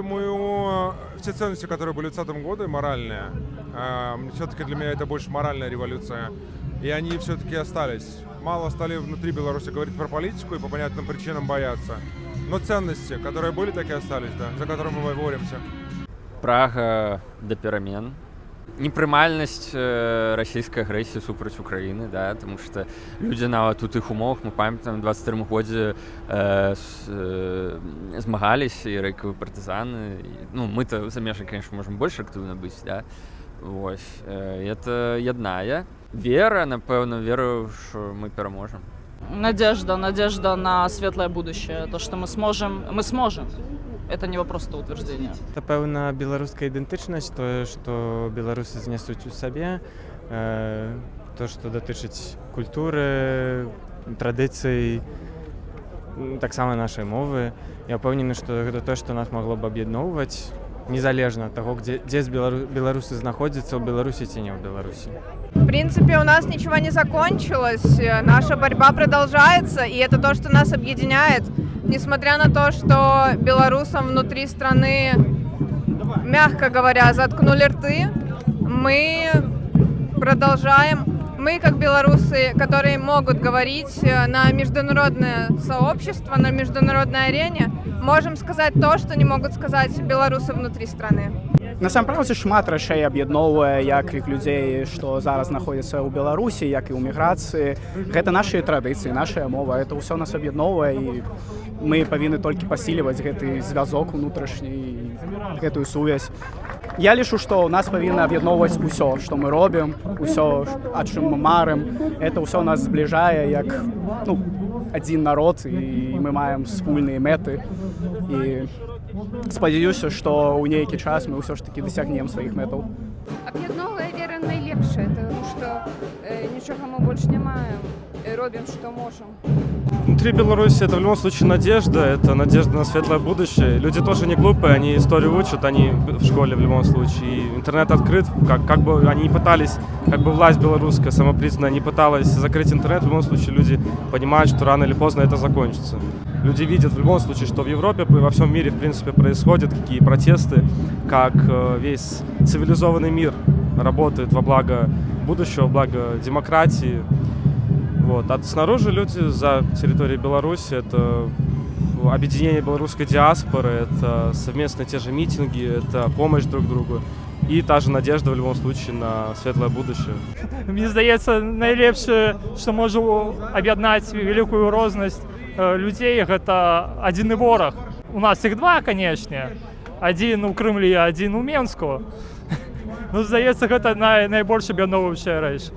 думаю, все ценности, которые были в 2020 году, моральные, все-таки для меня это больше моральная революция, и они все-таки остались. Мало стали внутри Беларуси говорить про политику и по понятным причинам бояться. Но ценности, которые были, так и остались, да, за которые мы боремся. Прага да перамен. Непрымальнасць расійскай агрэсіі супраць Украіны, да, тому што людзі нават у тых умовах, мы памятаем, у 22 годзе змагались і рэйкавыя партызаны. Ну, мы-то замежжа, конечно, можам больш актыўна быць, да. Вось. Это яднае. Вера, напэўна, веру, што мы пераможам. Надежда на светлое будущее. То, что мы сможем. Это не вопрос, это утверждение. Это, пэўна, беларуская ідэнтычнасць, тое, што беларусы знесуць у сабе, то, што датычыць культуры, традыцый, таксама нашай мовы. Я ўпэўнены, што гэта тое, што нас магло б аб'ядноўваць, незалежна ад таго, дзе беларусы знаходзяцца, ў Беларусі ці не ў Беларусі. В принципе, у нас ничего не закончилось, наша борьба продолжается, и это то, что нас объединяет. Несмотря на то, что белорусам внутри страны, мягко говоря, заткнули рты, мы продолжаем. Мы, как белорусы, которые могут говорить на международное сообщество, на международной арене, можем сказать то, что не могут сказать белорусы внутри страны. Насамрэч шмат рэчэй аб'ядноўвае як іх людзей, што зараз знаходзяцца ў Беларусі, як і ў міграцыі. Гэта нашыя традыцыі, нашая мова, это ўсё нас аб'ядноўвае, і мы павінны толькі пасіліваць гэты звязок унутрашні, гэтую сувязь. Я лічу, што нас павінна аб'ядноўваць усё, што мы робім, усё, аб чым мы марым. Это ўсё нас збліжае як адзін народ, і мы маем спільныя мэты. І спадзяюся, што ў нейкі час мы ўсё ж такі дасягнем сваіх мэтаў. Аб'ядноўвае вера найлепшая, тому што нічога мы больш не маем, робім, што можам. Внутри Беларуси это в любом случае надежда, это надежда на светлое будущее. Люди тоже не глупые, они историю учат, они в школе в любом случае. И интернет открыт, как бы они не пытались, как бы власть белорусская самопризнанная не пыталась закрыть интернет, в любом случае люди понимают, что рано или поздно это закончится. Люди видят в любом случае, что в Европе и во всем мире в принципе происходят какие протесты, как весь цивилизованный мир работает во благо будущего, во благо демократии. Вот. А снаружи люди за территорией Беларуси, это объединение белорусской диаспоры, это совместные те же митинги, это помощь друг другу и та же надежда в любом случае на светлое будущее. Мені здається, найлепше, що може об'єднати велику розність людей, гэта один ворог. У нас їх два, конечно, один у Кремлі, один у Менську. Ну, здається, гэта найбільш об'єднуюча річ.